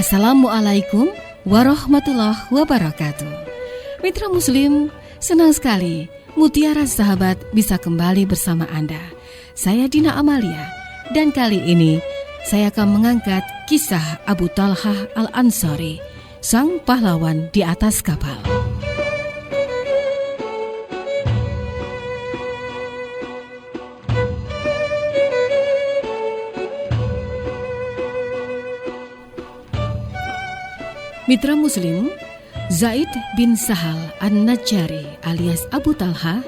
Assalamualaikum warahmatullahi wabarakatuh. Mitra Muslim, senang sekali Mutiara Sahabat bisa kembali bersama Anda. Saya Dina Amalia, dan kali ini saya akan mengangkat kisah Abu Talhah Al-Ansari, sang pahlawan di atas kapal. Mitra Muslim, Zaid bin Sahal An-Najjari alias Abu Talhah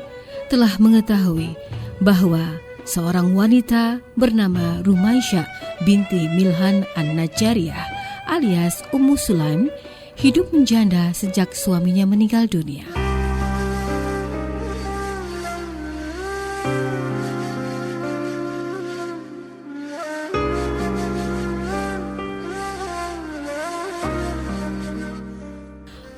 telah mengetahui bahwa seorang wanita bernama Rumaisyah binti Milhan An-Najjariyah alias Ummu Sulaim hidup menjanda sejak suaminya meninggal dunia.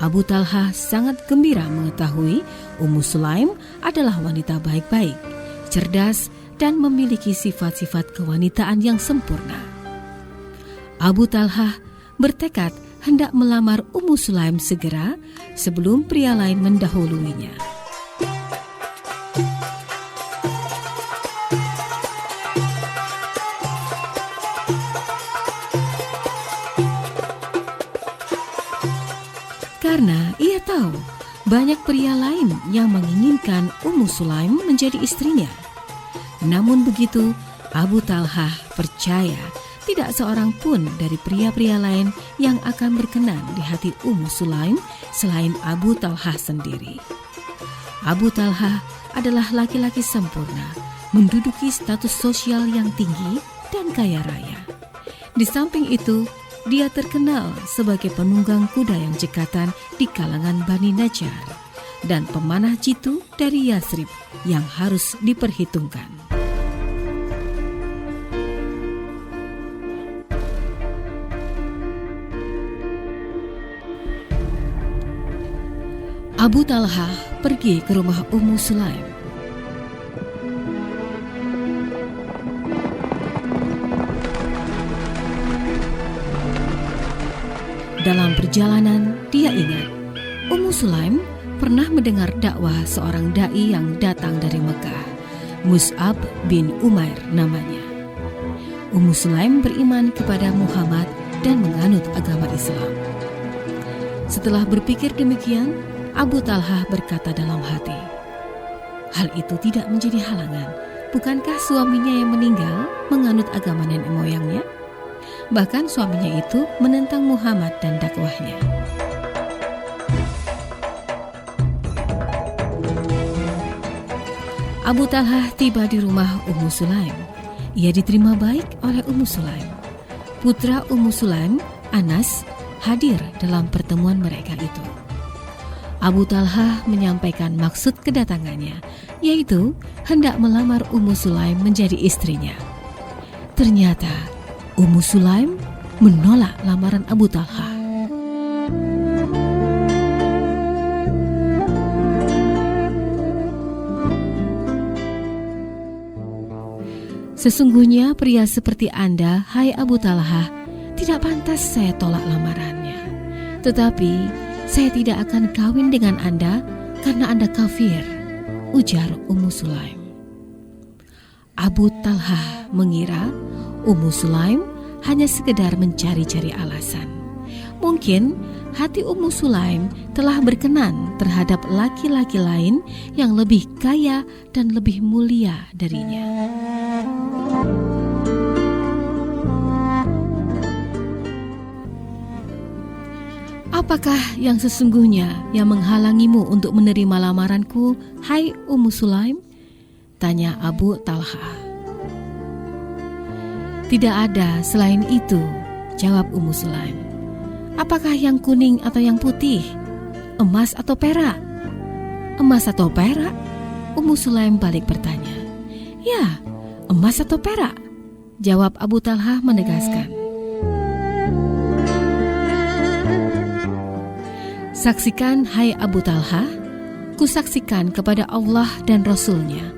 Abu Talhah sangat gembira mengetahui Ummu Sulaim adalah wanita baik-baik, cerdas, dan memiliki sifat-sifat kewanitaan yang sempurna. Abu Talhah bertekad hendak melamar Ummu Sulaim segera sebelum pria lain mendahuluinya. Karena ia tahu banyak pria lain yang menginginkan Ummu Sulaim menjadi istrinya. Namun begitu, Abu Talhah percaya tidak seorang pun dari pria-pria lain yang akan berkenan di hati Ummu Sulaim selain Abu Talhah sendiri. Abu Talhah adalah laki-laki sempurna, menduduki status sosial yang tinggi dan kaya raya. Di samping itu, dia terkenal sebagai penunggang kuda yang cekatan di kalangan Bani Najjar dan pemanah jitu dari Yasrib yang harus diperhitungkan. Abu Talhah pergi ke rumah Ummu Sulaim. Dalam perjalanan, dia ingat Ummu Sulaim pernah mendengar dakwah seorang dai yang datang dari Mekah, Mus'ab bin Umair namanya. Ummu Sulaim beriman kepada Muhammad dan menganut agama Islam. Setelah berpikir demikian, Abu Talhah berkata dalam hati, hal itu tidak menjadi halangan. Bukankah suaminya yang meninggal menganut agama nenek moyangnya? Bahkan suaminya itu menentang Muhammad dan dakwahnya. Abu Talhah tiba di rumah Ummu Sulaim. Ia diterima baik oleh Ummu Sulaim. Putra Ummu Sulaim, Anas, hadir dalam pertemuan mereka itu. Abu Talhah menyampaikan maksud kedatangannya, yaitu hendak melamar Ummu Sulaim menjadi istrinya. Ternyata Ummu Sulaim menolak lamaran Abu Talhah. Sesungguhnya pria seperti Anda, hai Abu Talhah, tidak pantas saya tolak lamarannya. Tetapi saya tidak akan kawin dengan Anda karena Anda kafir, ujar Ummu Sulaim. Abu Talhah mengira Ummu Sulaim hanya sekedar mencari-cari alasan. Mungkin hati Ummu Sulaim telah berkenan terhadap laki-laki lain yang lebih kaya dan lebih mulia darinya. Apakah yang sesungguhnya yang menghalangimu untuk menerima lamaranku, hai Ummu Sulaim? Tanya Abu Talhah. Tidak ada selain itu, jawab Ummu Sulaim. Apakah yang kuning atau yang putih? Emas atau perak? Emas atau perak? Ummu Sulaim balik bertanya. Ya, emas atau perak? Jawab Abu Talhah menegaskan. Saksikan, hai Abu Talhah, kusaksikan kepada Allah dan Rasul-Nya.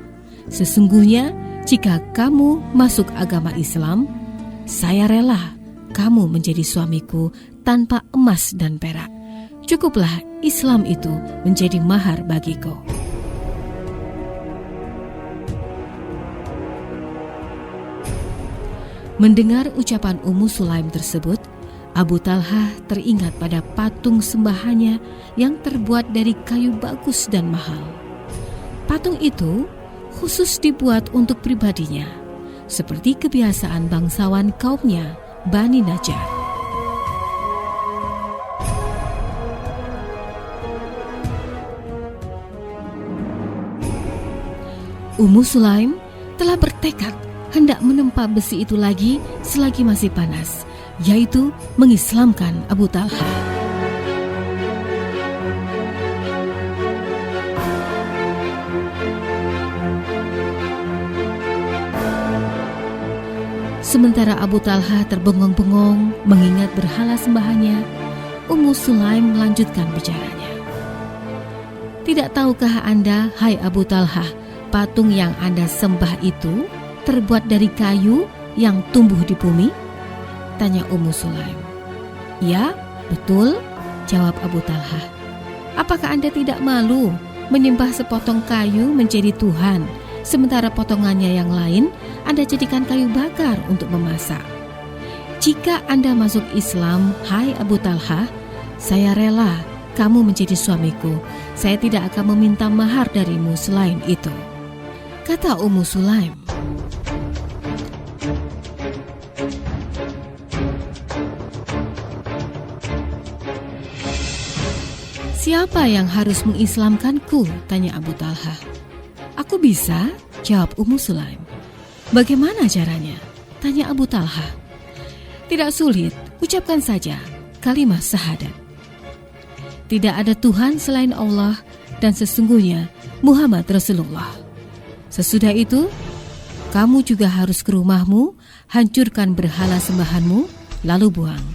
Sesungguhnya jika kamu masuk agama Islam, saya rela kamu menjadi suamiku tanpa emas dan perak. Cukuplah Islam itu menjadi mahar bagiku. Mendengar ucapan Ummu Sulaim tersebut, Abu Talhah teringat pada patung sembahannya yang terbuat dari kayu bagus dan mahal. Patung itu khusus dibuat untuk pribadinya, seperti kebiasaan bangsawan kaumnya, Bani Najjar. Ummu Sulaim telah bertekad hendak menempa besi itu lagi selagi masih panas, yaitu mengislamkan Abu Talhah. Sementara Abu Talhah terbengong-bengong mengingat berhala sembahannya, Ummu Sulaim melanjutkan bicaranya. Tidak tahukah Anda, hai Abu Talhah, patung yang Anda sembah itu terbuat dari kayu yang tumbuh di bumi? Tanya Ummu Sulaim. Ya, betul, jawab Abu Talhah. Apakah Anda tidak malu menyembah sepotong kayu menjadi Tuhan, sementara potongannya yang lain Anda jadikan kayu bakar untuk memasak? Jika Anda masuk Islam, hai Abu Talhah, saya rela kamu menjadi suamiku. Saya tidak akan meminta mahar darimu selain itu, kata Ummu Sulaim. Siapa yang harus mengislamkanku? Tanya Abu Talhah. Aku bisa, jawab Ummu Sulaim. Bagaimana caranya? Tanya Abu Talhah. Tidak sulit, ucapkan saja kalimat syahadat. Tidak ada Tuhan selain Allah dan sesungguhnya Muhammad Rasulullah. Sesudah itu, kamu juga harus ke rumahmu, hancurkan berhala sembahanmu, lalu buang,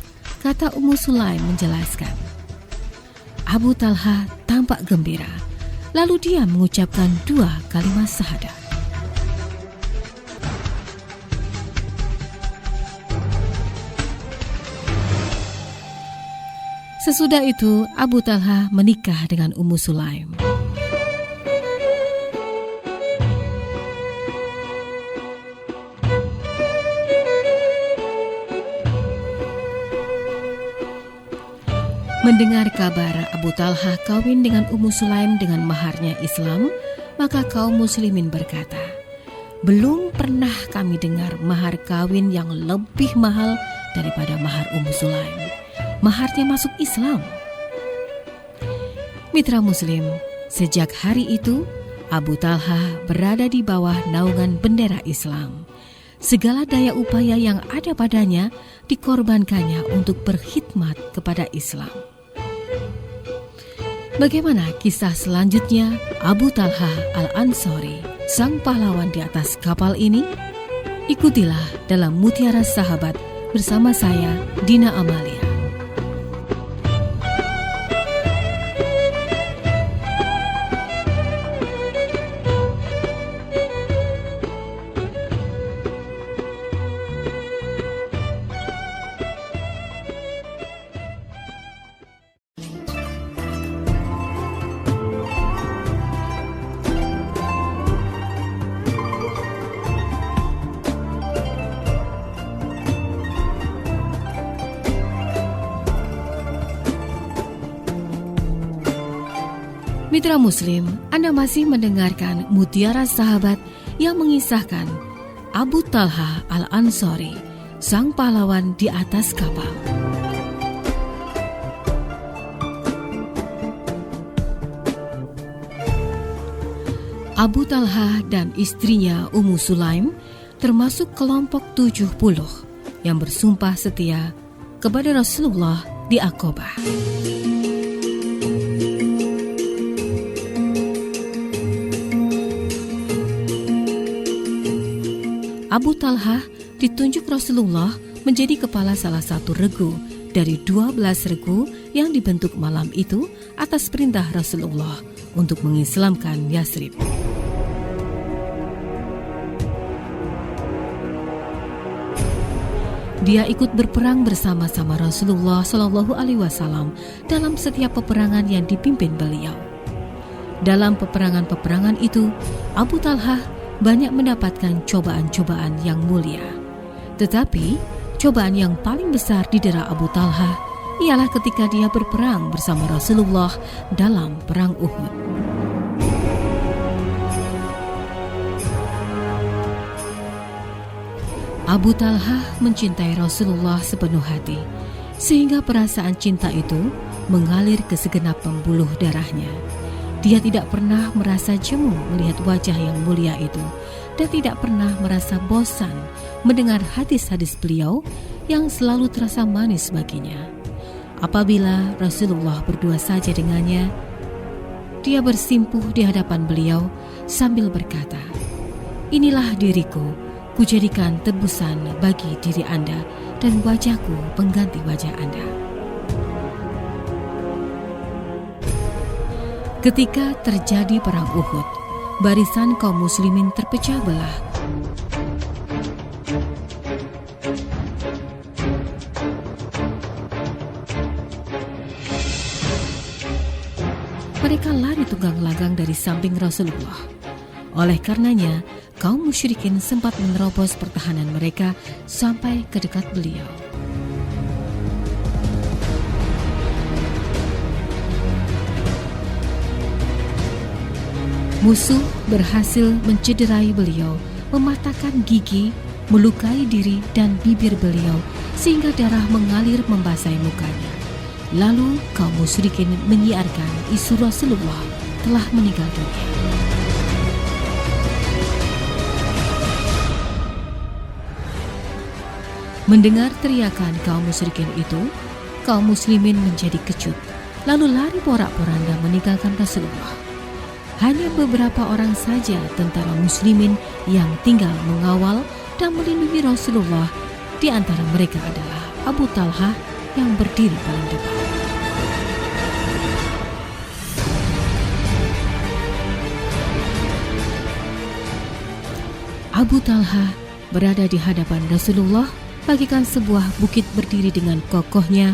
kata Ummu Sulaim menjelaskan. Abu Talhah tampak gembira, lalu dia mengucapkan 2 kalimat syahadat. Sesudah itu, Abu Talhah menikah dengan Ummu Sulaim. Mendengar kabar Abu Talhah kawin dengan Ummu Sulaim dengan maharnya Islam, maka kaum muslimin berkata, belum pernah kami dengar mahar kawin yang lebih mahal daripada mahar Ummu Sulaim. Maharnya masuk Islam. Mitra Muslim, sejak hari itu Abu Talhah berada di bawah naungan bendera Islam. Segala daya upaya yang ada padanya dikorbankannya untuk berkhidmat kepada Islam. Bagaimana kisah selanjutnya Abu Talhah Al-Ansori, sang pahlawan di atas kapal ini? Ikutilah dalam Mutiara Sahabat bersama saya, Dina Amalia. Mitra Muslim, Anda masih mendengarkan Mutiara Sahabat yang mengisahkan Abu Talhah Al-Ansori, sang pahlawan di atas kapal. Abu Talhah dan istrinya Ummu Sulaim termasuk kelompok 70 yang bersumpah setia kepada Rasulullah di Aqabah. Abu Talhah ditunjuk Rasulullah menjadi kepala salah satu regu dari 12 regu yang dibentuk malam itu atas perintah Rasulullah untuk mengislamkan Yasrib. Dia ikut berperang bersama-sama Rasulullah Shallallahu Alaihi Wasallam dalam setiap peperangan yang dipimpin beliau. Dalam peperangan-peperangan itu, Abu Talhah banyak mendapatkan cobaan-cobaan yang mulia. Tetapi, cobaan yang paling besar didera Abu Talhah ialah ketika dia berperang bersama Rasulullah dalam Perang Uhud. Abu Talhah mencintai Rasulullah sepenuh hati, sehingga perasaan cinta itu mengalir ke segenap pembuluh darahnya. Dia tidak pernah merasa jemu melihat wajah yang mulia itu, dan tidak pernah merasa bosan mendengar hadis-hadis beliau yang selalu terasa manis baginya. Apabila Rasulullah berdua saja dengannya, dia bersimpuh di hadapan beliau sambil berkata, "Inilah diriku, kujadikan tebusan bagi diri Anda, dan wajahku pengganti wajah Anda." Ketika terjadi perang Uhud, barisan kaum muslimin terpecah belah. Mereka lari tunggang-langgang dari samping Rasulullah. Oleh karenanya, kaum musyrikin sempat menerobos pertahanan mereka sampai ke dekat beliau. Musuh berhasil mencederai beliau, mematahkan gigi, melukai diri dan bibir beliau sehingga darah mengalir membasahi mukanya. Lalu kaum musyrikin menyiarkan isu Rasulullah telah meninggal dunia. Mendengar teriakan kaum musyrikin itu, kaum muslimin menjadi kecut, lalu lari porak-poranda meninggalkan Rasulullah. Hanya beberapa orang saja tentara muslimin yang tinggal mengawal dan melindungi Rasulullah. Di antara mereka adalah Abu Talhah yang berdiri paling depan. Abu Talhah berada di hadapan Rasulullah bagikan sebuah bukit berdiri dengan kokohnya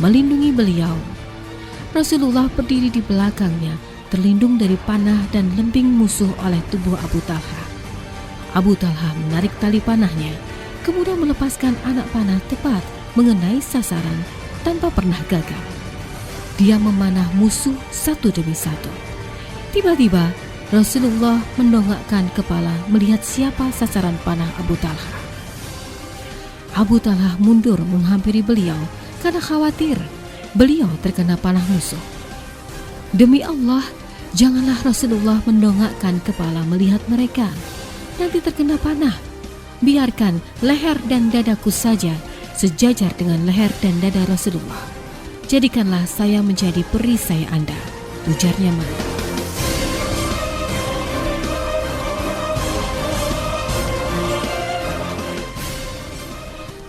melindungi beliau. Rasulullah berdiri di belakangnya, terlindung dari panah dan lembing musuh oleh tubuh Abu Talhah. Abu Talhah menarik tali panahnya, kemudian melepaskan anak panah tepat mengenai sasaran tanpa pernah gagal. Dia memanah musuh satu demi satu. Tiba-tiba Rasulullah mendongakkan kepala melihat siapa sasaran panah Abu Talhah. Abu Talhah mundur menghampiri beliau karena khawatir beliau terkena panah musuh. Demi Allah, janganlah Rasulullah mendongakkan kepala melihat mereka. Nanti terkena panah. Biarkan leher dan dadaku saja sejajar dengan leher dan dada Rasulullah. Jadikanlah saya menjadi perisai Anda, ujarnya marah.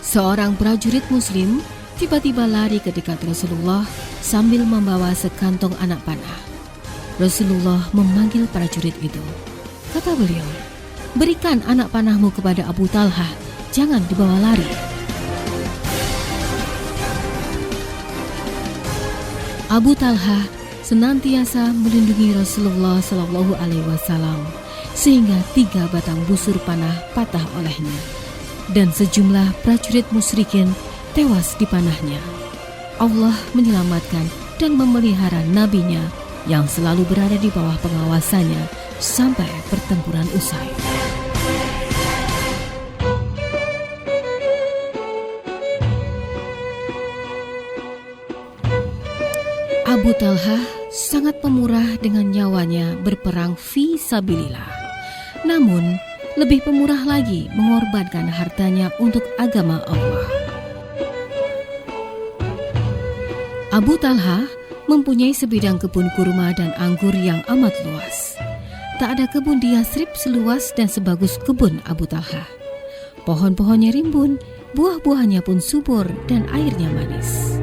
Seorang prajurit muslim tiba-tiba lari ke dekat Rasulullah sambil membawa sekantong anak panah. Rasulullah memanggil prajurit itu. Kata beliau, "Berikan anak panahmu kepada Abu Talhah, jangan dibawa lari." Abu Talhah senantiasa melindungi Rasulullah Shallallahu Alaihi Wasallam sehingga 3 batang busur panah patah olehnya dan sejumlah prajurit musyrikin tewas di panahnya. Allah menyelamatkan dan memelihara nabinya yang selalu berada di bawah pengawasannya sampai pertempuran usai. Abu Talhah sangat pemurah dengan nyawanya berperang fi sabilillah. Namun, lebih pemurah lagi mengorbankan hartanya untuk agama Allah. Abu Talhah mempunyai sebidang kebun kurma dan anggur yang amat luas. Tak ada kebun di Yatsrib seluas dan sebagus kebun Abu Talhah. Pohon-pohonnya rimbun, buah-buahnya pun subur dan airnya manis.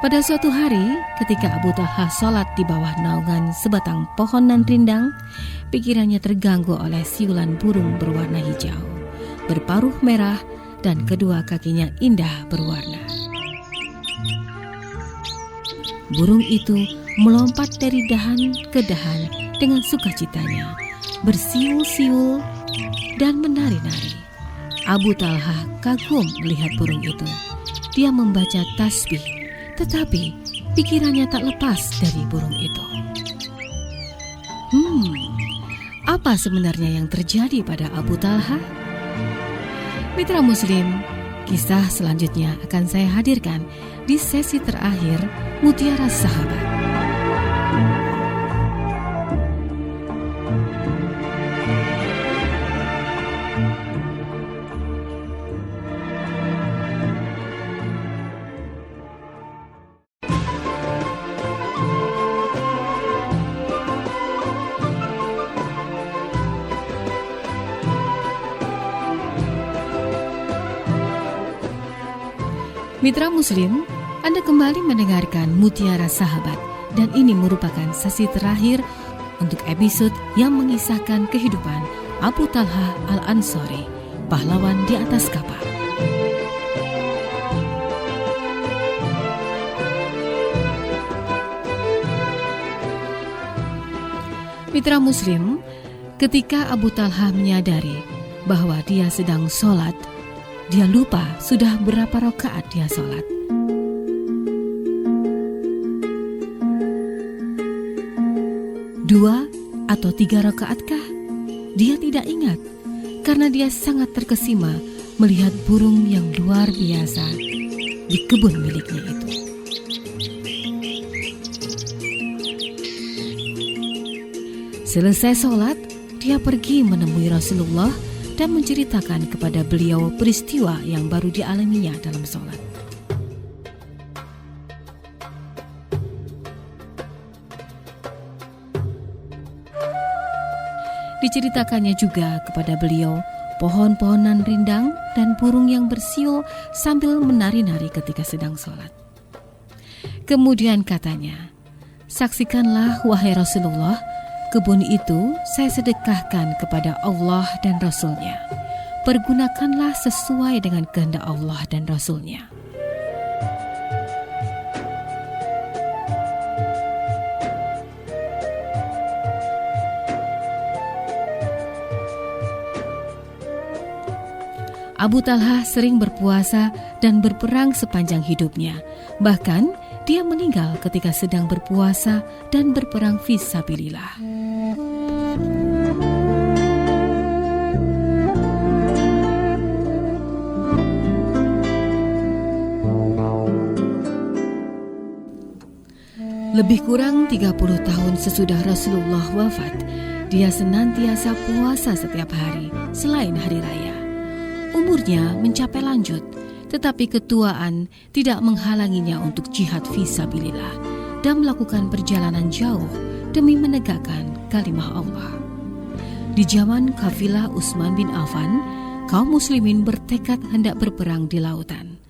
Pada suatu hari, ketika Abu Talha sholat di bawah naungan sebatang pohon nan rindang, pikirannya terganggu oleh siulan burung berwarna hijau, berparuh merah, dan kedua kakinya indah berwarna. Burung itu melompat dari dahan ke dahan dengan sukacitanya, bersiul-siul dan menari-nari. Abu Talha kagum melihat burung itu. Dia membaca tasbih, tetapi pikirannya tak lepas dari burung itu. Apa sebenarnya yang terjadi pada Abu Talha? Mitra Muslim, kisah selanjutnya akan saya hadirkan di sesi terakhir Mutiara Sahabat. Mitra Muslim, Anda kembali mendengarkan Mutiara Sahabat, dan ini merupakan sesi terakhir untuk episode yang mengisahkan kehidupan Abu Talha Al-Ansari, pahlawan di atas kapal. Mitra Muslim, ketika Abu Talha menyadari bahwa dia sedang sholat, dia lupa sudah berapa rakaat dia sholat. Dua atau 3 rakaatkah? Dia tidak ingat, karena dia sangat terkesima melihat burung yang luar biasa di kebun miliknya itu. Selesai sholat, dia pergi menemui Rasulullah dan menceritakan kepada beliau peristiwa yang baru dialaminya dalam sholat. Diceritakannya juga kepada beliau pohon-pohonan rindang dan burung yang bersiul sambil menari-nari ketika sedang sholat. Kemudian katanya, "Saksikanlah wahai Rasulullah, kebun itu saya sedekahkan kepada Allah dan Rasul-Nya. Pergunakanlah sesuai dengan kehendak Allah dan Rasul-Nya." Abu Talha sering berpuasa dan berperang sepanjang hidupnya. Bahkan dia meninggal ketika sedang berpuasa dan berperang fisabilillah. Lebih kurang 30 tahun sesudah Rasulullah wafat, dia senantiasa puasa setiap hari selain hari raya. Umurnya mencapai lanjut, tetapi ketuaan tidak menghalanginya untuk jihad fisabilillah dan melakukan perjalanan jauh demi menegakkan kalimah Allah. Di zaman kafilah Utsman bin Affan, kaum muslimin bertekad hendak berperang di lautan.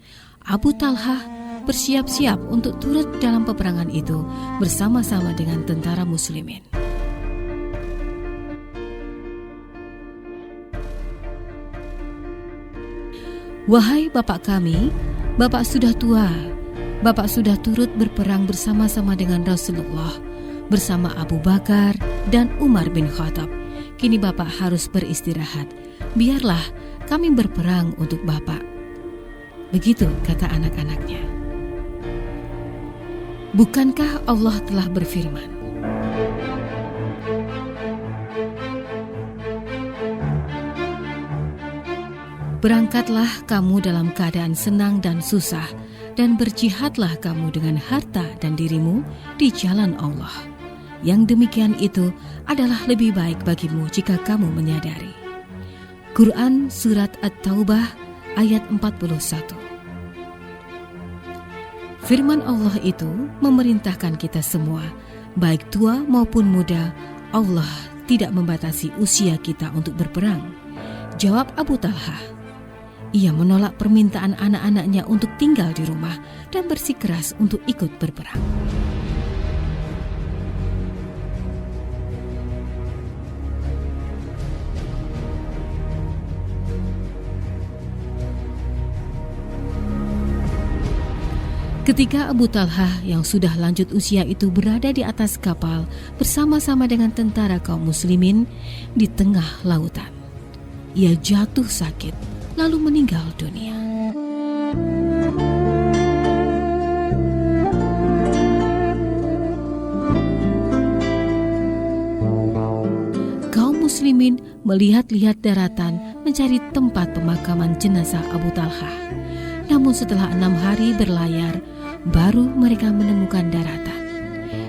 Abu Talha bersiap-siap untuk turut dalam peperangan itu bersama-sama dengan tentara muslimin. "Wahai bapak kami, bapak sudah tua. Bapak sudah turut berperang bersama-sama dengan Rasulullah, bersama Abu Bakar dan Umar bin Khattab. Kini bapak harus beristirahat. Biarlah kami berperang untuk bapak." Begitu kata anak-anaknya. Bukankah Allah telah berfirman, "Berangkatlah kamu dalam keadaan senang dan susah, dan berjihadlah kamu dengan harta dan dirimu di jalan Allah. Yang demikian itu adalah lebih baik bagimu jika kamu menyadari." Quran Surat At-Taubah ayat 41. Firman Allah itu memerintahkan kita semua, baik tua maupun muda. Allah tidak membatasi usia kita untuk berperang. Jawab Abu Talha, Ia menolak permintaan anak-anaknya untuk tinggal di rumah dan bersikeras untuk ikut berperang. Ketika Abu Talhah yang sudah lanjut usia itu berada di atas kapal bersama-sama dengan tentara kaum muslimin di tengah lautan, ia jatuh sakit lalu meninggal dunia. Kaum muslimin melihat-lihat daratan mencari tempat pemakaman jenazah Abu Talhah. Namun setelah 6 hari berlayar, baru mereka menemukan daratan.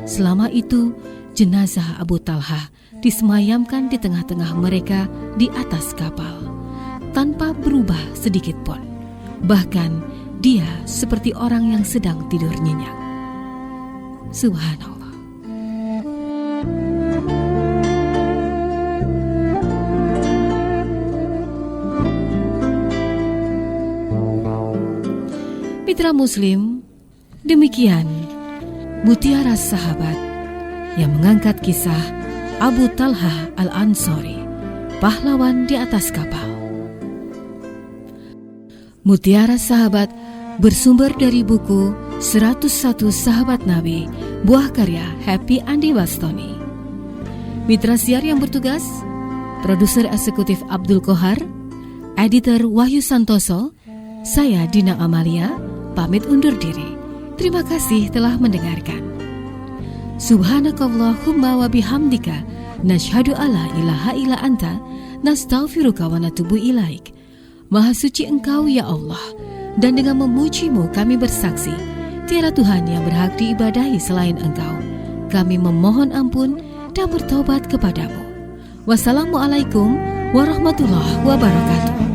Selama itu, jenazah Abu Talhah disemayamkan di tengah-tengah mereka di atas kapal, tanpa berubah sedikit pun. Bahkan, dia seperti orang yang sedang tidur nyenyak. Subhanallah. Mitra Muslim, demikian mutiara sahabat yang mengangkat kisah Abu Talhah Al-Ansari, pahlawan di atas kapal. Mutiara sahabat bersumber dari buku 101 Sahabat Nabi, buah karya Happy Andi Bastoni. Mitra siar yang bertugas, produser eksekutif Abdul Kohar, editor Wahyu Santoso, saya Dina Amalia, pamit undur diri. Terima kasih telah mendengarkan. Subhanakallahumma wa bihamdika, nasyhadu alla ilaha illa anta, nastaghfiruka wa natubu ilaik. Maha suci Engkau ya Allah, dan dengan memujimu kami bersaksi, tiada Tuhan yang berhak diibadahi selain Engkau. Kami memohon ampun dan bertobat kepadamu. Wassalamualaikum warahmatullahi wabarakatuh.